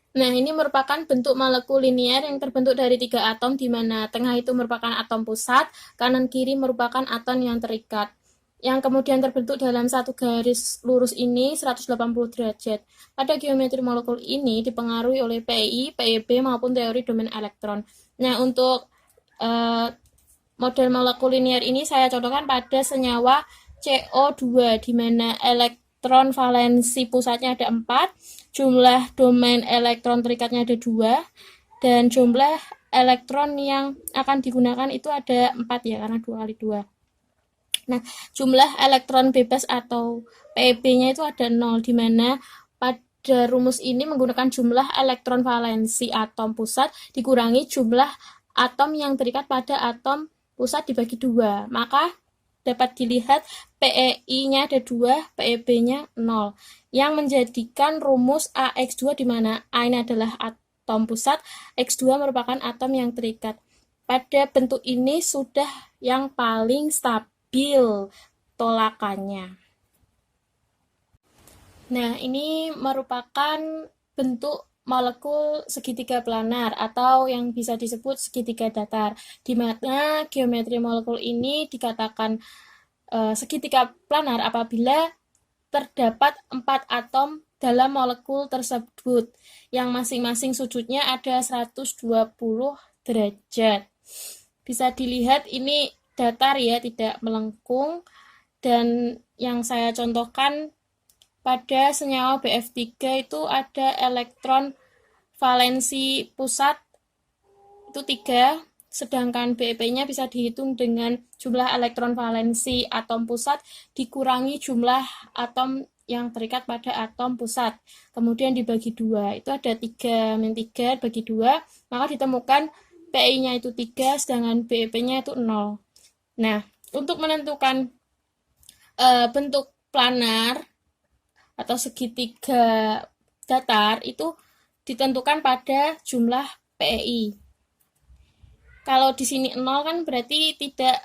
Nah, ini merupakan bentuk molekul linear yang terbentuk dari 3 atom, di mana tengah itu merupakan atom pusat, kanan kiri merupakan atom yang terikat. Yang kemudian terbentuk dalam satu garis lurus ini 180 derajat. Pada geometri molekul ini dipengaruhi oleh PEI, PEB maupun teori domain elektron. Nah, untuk eh, model molekul linear ini saya contohkan pada senyawa CO2, di mana elektron valensi pusatnya ada 4, jumlah domain elektron terikatnya ada 2, dan jumlah elektron yang akan digunakan itu ada 4 ya, karena 2 kali 2. Nah, jumlah elektron bebas atau PeB-nya itu ada 0, di mana pada rumus ini menggunakan jumlah elektron valensi atom pusat dikurangi jumlah atom yang terikat pada atom pusat dibagi 2. Maka dapat dilihat PeI-nya ada 2, PeB-nya 0. Yang menjadikan rumus AX2, di mana A ini adalah atom pusat, X2 merupakan atom yang terikat. Pada bentuk ini sudah yang paling stabil tolakannya. Nah, ini merupakan bentuk molekul segitiga planar atau yang bisa disebut segitiga datar, di mana geometri molekul ini dikatakan segitiga planar apabila terdapat 4 atom dalam molekul tersebut, yang masing-masing sudutnya ada 120 derajat. Bisa dilihat ini datar ya, tidak melengkung, dan yang saya contohkan pada senyawa BF3 itu ada elektron valensi pusat itu 3, sedangkan BeP-nya bisa dihitung dengan jumlah elektron valensi atom pusat dikurangi jumlah atom yang terikat pada atom pusat, kemudian dibagi 2, itu ada 3 min 3 bagi 2, maka ditemukan PI-nya itu 3, sedangkan BeP-nya itu 0. Nah, untuk menentukan bentuk planar atau segitiga datar itu ditentukan pada jumlah PEI. Kalau di sini 0 kan berarti tidak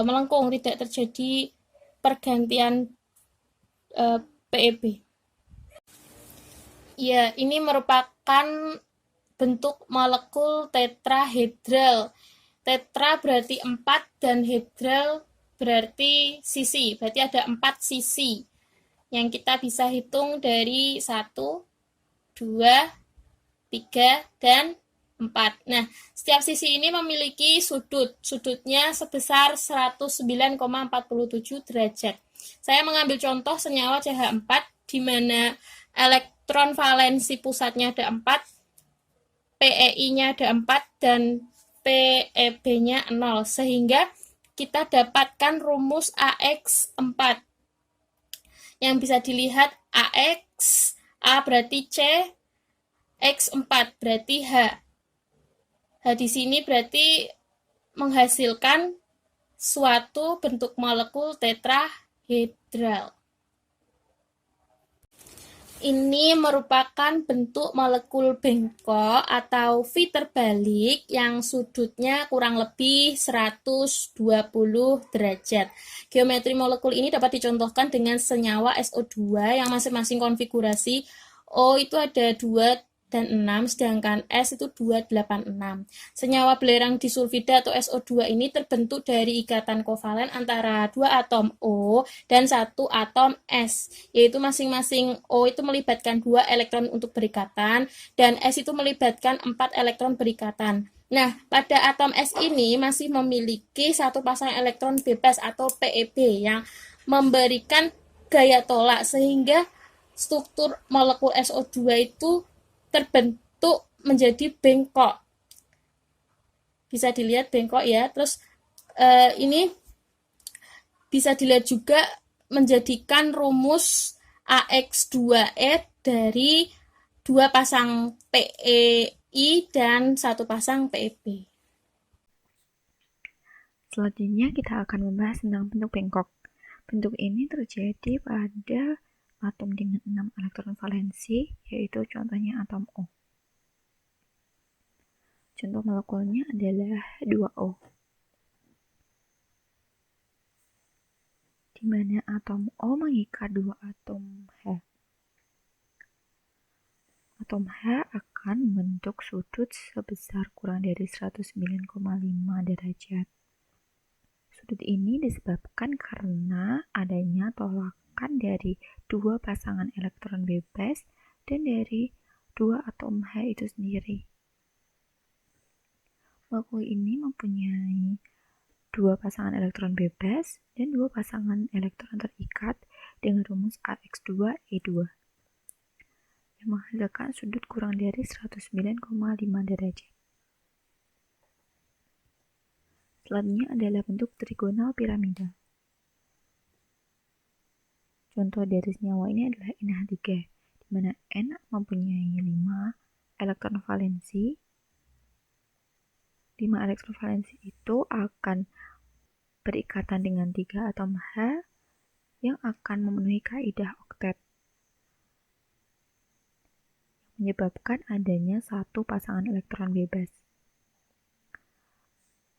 melengkung, tidak terjadi pergantian PEB. Ya, ini merupakan bentuk molekul tetrahedral. Tetra berarti 4 dan hedral berarti sisi. Berarti ada 4 sisi yang kita bisa hitung dari 1, 2, 3, dan 4. Nah, setiap sisi ini memiliki sudut. Sudutnya sebesar 109,47 derajat. Saya mengambil contoh senyawa CH4, di mana elektron valensi pusatnya ada 4, PEI-nya ada 4, dan PEB-nya 0. Sehingga kita dapatkan rumus AX4 yang bisa dilihat AX, A berarti C, X4 berarti H. H di sini berarti menghasilkan suatu bentuk molekul tetrahedral. Ini merupakan bentuk molekul bengkok atau V terbalik yang sudutnya kurang lebih 120 derajat. Geometri molekul ini dapat dicontohkan dengan senyawa SO2 yang masing-masing konfigurasi O itu ada 2 dan 6, sedangkan S itu 286. Senyawa belerang disulfida atau SO2 ini terbentuk dari ikatan kovalen antara 2 atom O dan 1 atom S, yaitu masing-masing O itu melibatkan 2 elektron untuk berikatan, dan S itu melibatkan 4 elektron berikatan. Nah, pada atom S ini masih memiliki satu pasang elektron bebas atau PeB yang memberikan gaya tolak, sehingga struktur molekul SO2 itu terbentuk menjadi bengkok. Bisa dilihat bengkok ya. Terus ini bisa dilihat juga menjadikan rumus AX2E dari 2 pasang PeI dan 1 pasang PeB. Selanjutnya kita akan membahas tentang bentuk bengkok. Bentuk ini terjadi pada atom dengan 6 elektron valensi, yaitu contohnya atom O. Contoh molekulnya adalah 2O, di mana atom O mengikat 2 atom H. atom H akan membentuk sudut sebesar kurang dari 109,5 derajat. Sudut ini disebabkan karena adanya tolakan dari dua pasangan elektron bebas dan dari dua atom H itu sendiri. Molekul ini mempunyai dua pasangan elektron bebas dan dua pasangan elektron terikat dengan rumus AX2E2 yang menghasilkan sudut kurang dari 109,5 derajat. Selanjutnya adalah bentuk trigonal piramidal. Contoh dari senyawa ini adalah NH3, di mana N mempunyai 5 elektron valensi. 5 elektron valensi itu akan berikatan dengan 3 atom H yang akan memenuhi kaidah oktet, menyebabkan adanya satu pasangan elektron bebas.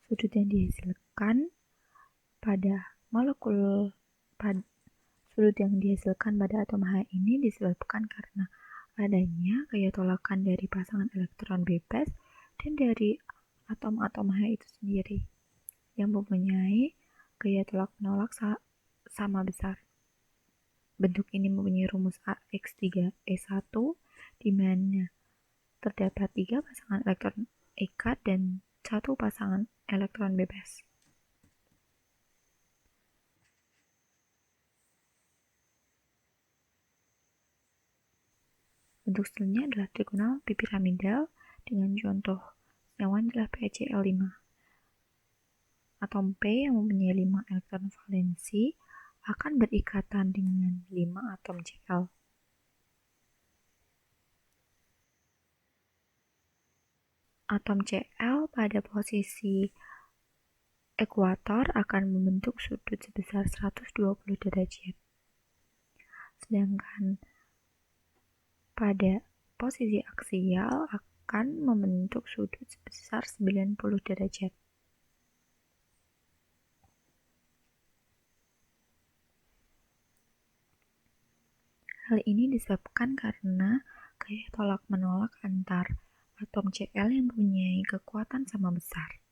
Sudut yang dihasilkan pada atom H ini disebabkan karena adanya gaya tolakan dari pasangan elektron bebas dan dari atom-atom H itu sendiri yang mempunyai gaya tolak-menolak sama besar. Bentuk ini mempunyai rumus AX3E1 di mana terdapat 3 pasangan elektron ikat dan 1 pasangan elektron bebas. Bentuk selanjutnya adalah trigonal bipiramidal dengan contoh senyawa adalah PeCl5. Atom P yang mempunyai 5 elektron valensi akan berikatan dengan 5 atom Cl. Atom Cl pada posisi ekuator akan membentuk sudut sebesar 120 derajat. Sedangkan pada posisi aksial akan membentuk sudut sebesar 90 derajat. Hal ini disebabkan karena gaya tolak-menolak antar atom Cl yang mempunyai kekuatan sama besar.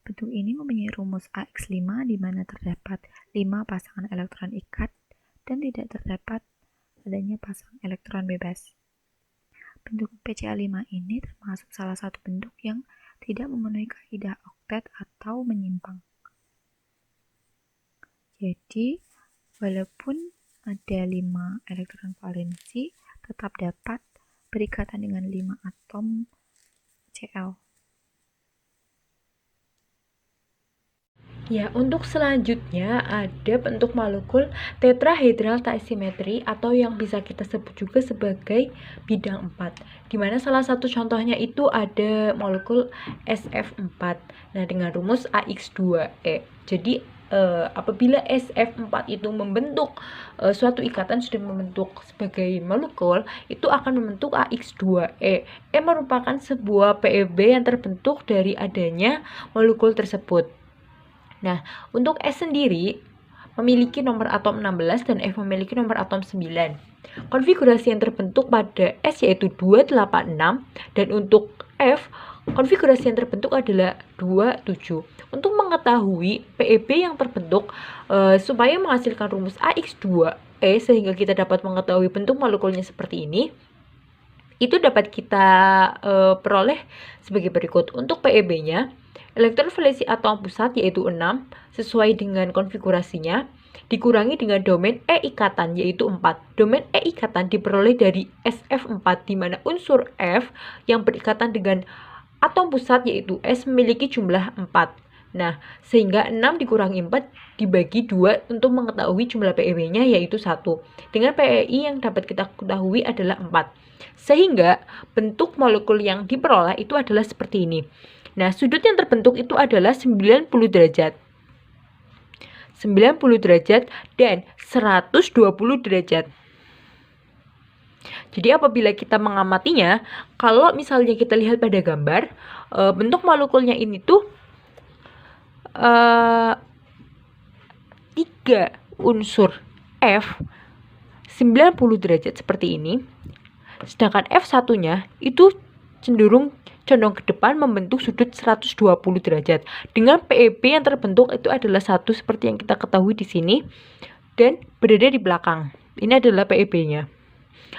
Bentuk ini mempunyai rumus AX5 di mana terdapat 5 pasangan elektron ikat dan tidak terdapat adanya pasang elektron bebas. Bentuk PCl5 ini termasuk salah satu bentuk yang tidak memenuhi kaidah oktet atau menyimpang. Jadi, walaupun ada 5 elektron valensi, tetap dapat berikatan dengan 5 atom Cl. Ya, untuk selanjutnya ada bentuk molekul tetrahedral tak simetri atau yang bisa kita sebut juga sebagai bidang 4. Di mana salah satu contohnya itu ada molekul SF4. Nah, dengan rumus AX2E. Jadi apabila SF4 itu membentuk suatu ikatan sudah membentuk sebagai molekul, itu akan membentuk AX2E. E merupakan sebuah PEB yang terbentuk dari adanya molekul tersebut. Nah, untuk S sendiri memiliki nomor atom 16 dan F memiliki nomor atom 9. Konfigurasi yang terbentuk pada S yaitu 286 dan untuk F konfigurasi yang terbentuk adalah 27. Untuk mengetahui PEB yang terbentuk supaya menghasilkan rumus AX2E sehingga kita dapat mengetahui bentuk molekulnya seperti ini, itu dapat kita peroleh sebagai berikut. Untuk PEB-nya, elektron valensi atom pusat yaitu 6 sesuai dengan konfigurasinya dikurangi dengan domain E ikatan yaitu 4. Domain E ikatan diperoleh dari SF4 di mana unsur F yang berikatan dengan atom pusat yaitu S memiliki jumlah 4. Nah, sehingga 6 dikurangi 4 dibagi 2 untuk mengetahui jumlah PEB-nya yaitu 1. Dengan PEI yang dapat kita ketahui adalah 4. Sehingga bentuk molekul yang diperoleh itu adalah seperti ini. Nah, sudut yang terbentuk itu adalah 90 derajat. 90 derajat dan 120 derajat. Jadi apabila kita mengamatinya, kalau misalnya kita lihat pada gambar, bentuk molekulnya ini tuh 3 unsur F 90 derajat seperti ini, sedangkan F1-nya itu cenderung condong ke depan membentuk sudut 120 derajat. Dengan PEB yang terbentuk itu adalah 1 seperti yang kita ketahui di sini dan berada di belakang. Ini adalah PEB-nya.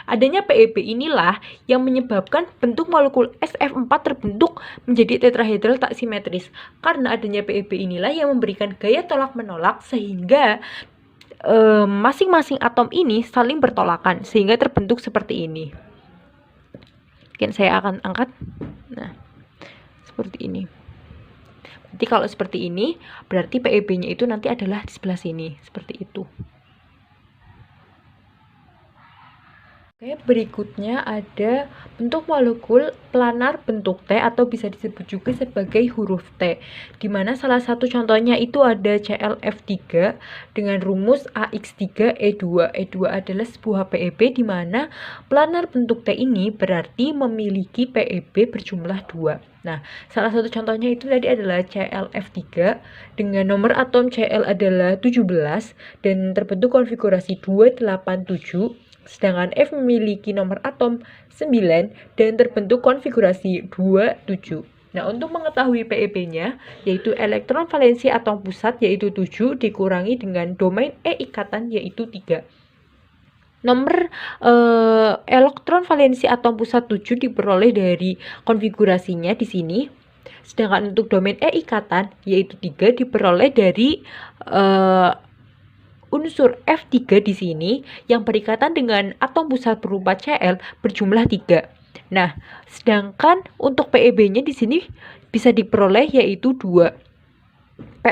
Adanya PEB inilah yang menyebabkan bentuk molekul SF4 terbentuk menjadi tetrahedral tak simetris. Karena adanya PEB inilah yang memberikan gaya tolak-menolak sehingga masing-masing atom ini saling bertolakan sehingga terbentuk seperti ini. Mungkin saya akan angkat. Nah, seperti ini. Nanti kalau seperti ini, berarti PEB-nya itu nanti adalah di sebelah sini, seperti itu. Oke, berikutnya ada bentuk molekul planar bentuk T atau bisa disebut juga sebagai huruf T, di mana salah satu contohnya itu ada ClF3 dengan rumus AX3E2. E2 adalah sebuah PEB di mana planar bentuk T ini berarti memiliki PEB berjumlah 2. Nah, salah satu contohnya itu tadi adalah ClF3 dengan nomor atom Cl adalah 17 dan terbentuk konfigurasi 287. Sedangkan F memiliki nomor atom 9 dan terbentuk konfigurasi 27. Nah, untuk mengetahui PEB-nya, yaitu elektron valensi atom pusat yaitu 7 dikurangi dengan domain E ikatan yaitu 3. Nomor elektron valensi atom pusat 7 diperoleh dari konfigurasinya di sini. Sedangkan untuk domain E ikatan yaitu 3 diperoleh dari unsur F3 di sini yang berikatan dengan atom pusat berupa Cl berjumlah 3. Nah, sedangkan untuk PEB-nya di sini bisa diperoleh yaitu 2.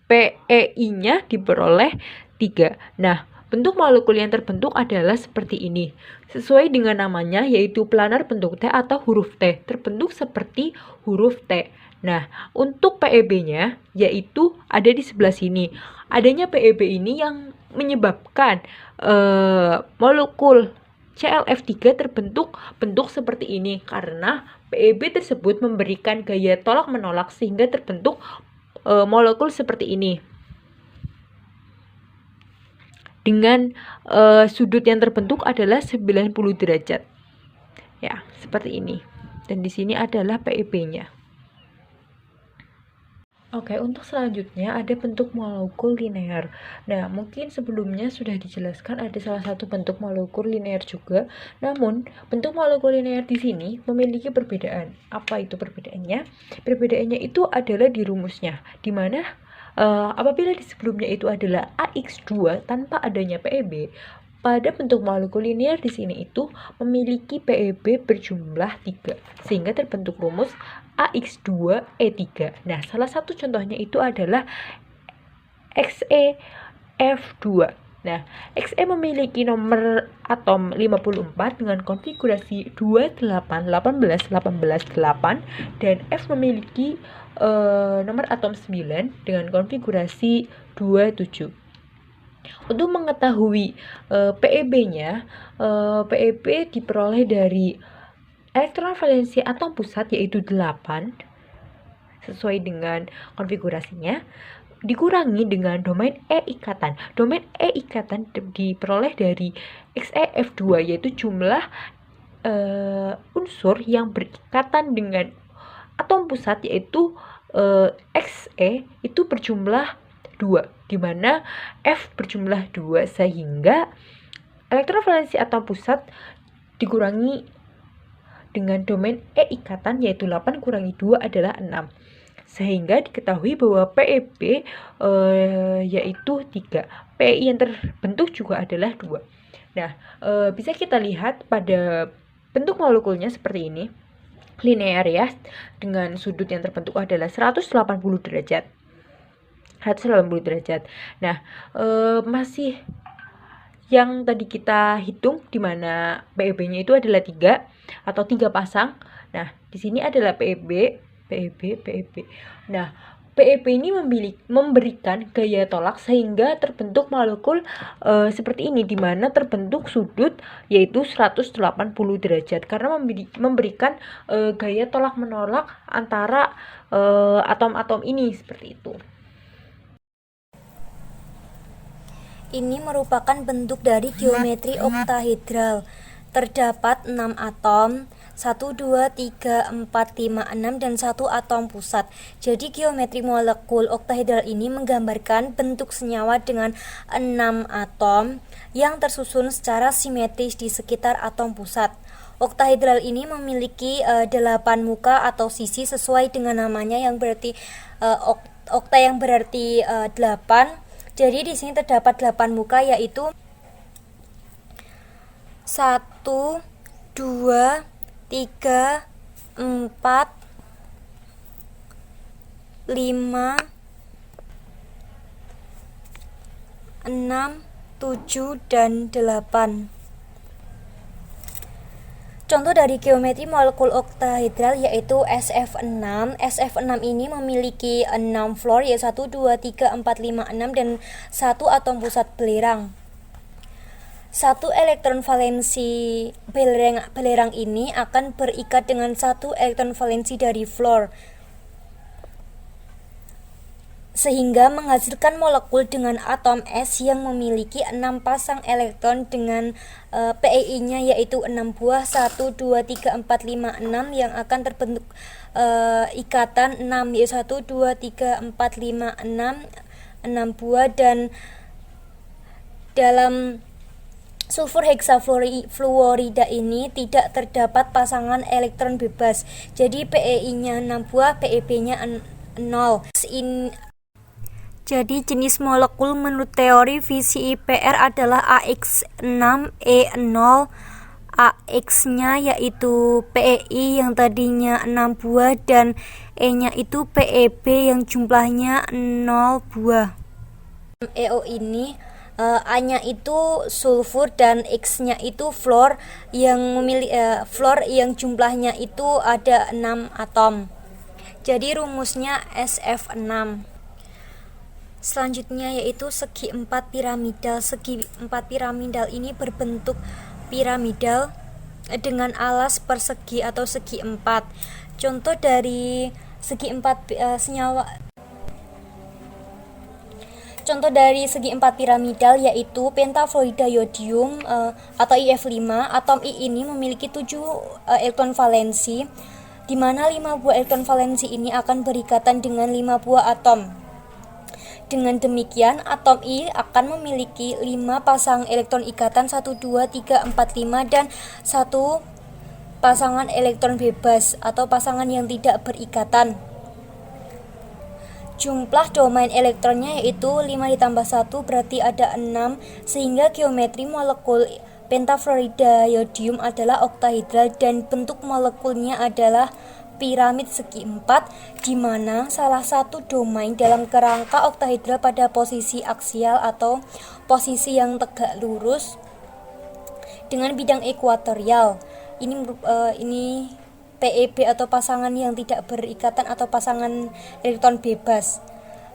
PEI-nya diperoleh 3. Nah, bentuk molekul yang terbentuk adalah seperti ini. Sesuai dengan namanya yaitu planar bentuk T atau huruf T, terbentuk seperti huruf T. Nah, untuk PEB-nya yaitu ada di sebelah sini. Adanya PEB ini yang menyebabkan molekul ClF3 terbentuk bentuk seperti ini karena PEB tersebut memberikan gaya tolak-menolak sehingga terbentuk molekul seperti ini. Dengan sudut yang terbentuk adalah 90 derajat. Ya, seperti ini. Dan di sini adalah PEB-nya. Oke, untuk selanjutnya ada bentuk molekul linear. Nah, mungkin sebelumnya sudah dijelaskan ada salah satu bentuk molekul linear juga. Namun, bentuk molekul linear di sini memiliki perbedaan. Apa itu perbedaannya? Perbedaannya itu adalah di rumusnya, di mana apabila di sebelumnya itu adalah AX2 tanpa adanya PEB, pada bentuk molekul linear di sini itu memiliki PEB berjumlah 3 sehingga terbentuk rumus AX2E3. Nah, salah satu contohnya itu adalah XeF2. Nah, Xe memiliki nomor atom 54 dengan konfigurasi 28 18 18 8 dan F memiliki nomor atom 9 dengan konfigurasi 27. Untuk mengetahui PEB-nya, PEB diperoleh dari elektron valensi atom pusat yaitu 8 sesuai dengan konfigurasinya dikurangi dengan domain E ikatan. Domain E ikatan diperoleh dari XeF2 yaitu jumlah unsur yang berikatan dengan atom pusat yaitu Xe itu berjumlah 2, di mana F berjumlah 2 sehingga elektron valensi atom pusat dikurangi dengan domain E ikatan yaitu 8 kurangi 2 adalah 6. Sehingga diketahui bahwa PEB yaitu 3. PEI yang terbentuk juga adalah 2. Nah, bisa kita lihat pada bentuk molekulnya seperti ini. Linear ya, dengan sudut yang terbentuk adalah 180 derajat. 180 derajat. Nah, masih yang tadi kita hitung di mana PEB-nya itu adalah 3 atau 3 pasang. Nah, di sini adalah PEB. Nah, PEB ini memberikan gaya tolak sehingga terbentuk molekul seperti ini di mana terbentuk sudut yaitu 180 derajat karena memberikan gaya tolak menolak antara atom-atom ini seperti itu. ini merupakan bentuk dari geometri oktahedral. Terdapat 6 atom, 1, 2, 3, 4, 5, 6, dan 1 atom pusat. Jadi geometri molekul oktahedral ini menggambarkan bentuk senyawa dengan 6 atom yang tersusun secara simetris di sekitar atom pusat. Oktahedral ini memiliki 8 muka atau sisi sesuai dengan namanya yang berarti okta yang berarti 8. Jadi di sini terdapat 8 muka yaitu 1, 2, 3, 4, 5, 6, 7, dan 8. Contoh dari geometri molekul oktahedral yaitu SF6. SF6 ini memiliki 6 fluor yaitu 1, 2, 3, 4, 5, 6 dan 1 atom pusat belerang. Satu elektron valensi belerang ini akan berikat dengan 1 elektron valensi dari fluor, sehingga menghasilkan molekul dengan atom S yang memiliki 6 pasang elektron dengan PEI-nya yaitu 6 buah, 1, 2, 3, 4, 5, 6 yang akan terbentuk ikatan 6 yaitu 1, 2, 3, 4, 5, 6 buah. Dan dalam sulfur heksafluorida ini tidak terdapat pasangan elektron bebas, jadi PEI-nya 6 buah, PEB-nya 0. Jadi jenis molekul menurut teori fisi IPR adalah AX6E0. AX-nya yaitu PEI yang tadinya 6 buah dan E-nya itu PEB yang jumlahnya 0 buah. EO ini A-nya itu sulfur dan X-nya itu fluor yang jumlahnya itu ada 6 atom. Jadi rumusnya SF6. Selanjutnya yaitu segi 4 piramidal. Segi 4 piramidal ini berbentuk piramidal dengan alas persegi atau segi 4. Contoh dari segi 4 piramidal yaitu pentafluorida yodium atau IF5. Atom I ini memiliki 7 elektron valensi, di mana 5 buah elektron valensi ini akan berikatan dengan 5 buah atom. Dengan demikian, atom I akan memiliki 5 pasang elektron ikatan 1, 2, 3, 4, 5 dan 1 pasangan elektron bebas atau pasangan yang tidak berikatan. Jumlah domain elektronnya yaitu 5 ditambah 1 berarti ada 6, sehingga geometri molekul pentafluorida yodium adalah oktahedral dan bentuk molekulnya adalah piramid segi 4, di mana salah satu domain dalam kerangka oktahedral pada posisi aksial atau posisi yang tegak lurus dengan bidang ekuatorial. Ini PEB atau pasangan yang tidak berikatan atau pasangan elektron bebas.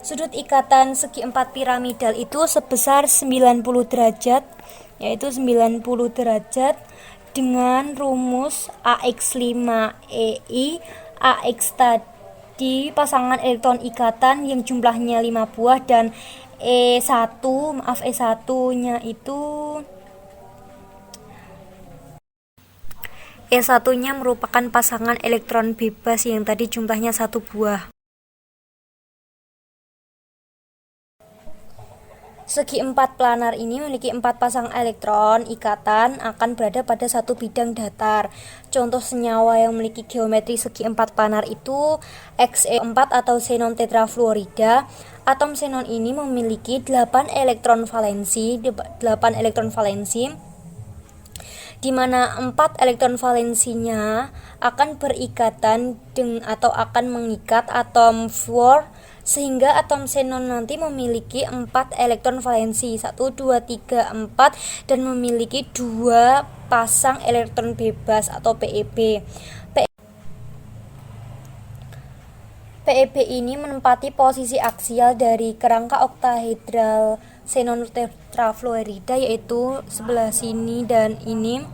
Sudut ikatan segi 4 piramidal itu sebesar 90 derajat, yaitu 90 derajat dengan rumus AX5EI. AX tadi pasangan elektron ikatan yang jumlahnya 5 buah dan E1-nya itu E1-nya merupakan pasangan elektron bebas yang tadi jumlahnya 1 buah. Segi 4 planar ini memiliki 4 pasang elektron ikatan akan berada pada satu bidang datar. Contoh senyawa yang memiliki geometri segi 4 planar itu Xe4 atau xenon tetrafluorida. Atom xenon ini memiliki 8 elektron valensi, di mana 4 elektron valensinya akan berikatan atau akan mengikat atom fluor, sehingga atom xenon nanti memiliki 4 elektron valensi 1, 2, 3, 4 dan memiliki 2 pasang elektron bebas atau PEB. PEB ini menempati posisi aksial dari kerangka oktahedral xenon tetrafluorida yaitu sebelah sini dan ini,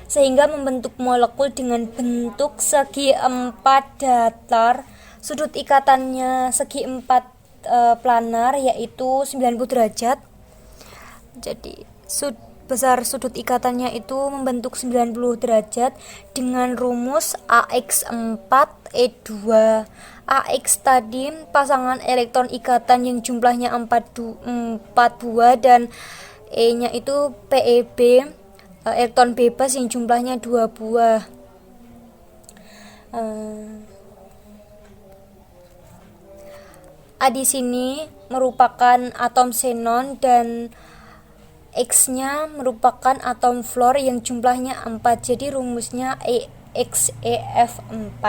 sehingga membentuk molekul dengan bentuk segi 4 datar. Sudut ikatannya segi 4 planar yaitu 90 derajat. Jadi besar sudut ikatannya itu membentuk 90 derajat dengan rumus AX4E2. AX tadi pasangan elektron ikatan yang jumlahnya 4 buah dan E-nya itu PeB, elektron bebas yang jumlahnya 2 buah. A di sini merupakan atom xenon dan X-nya merupakan atom fluor yang jumlahnya 4. Jadi rumusnya EXEF4.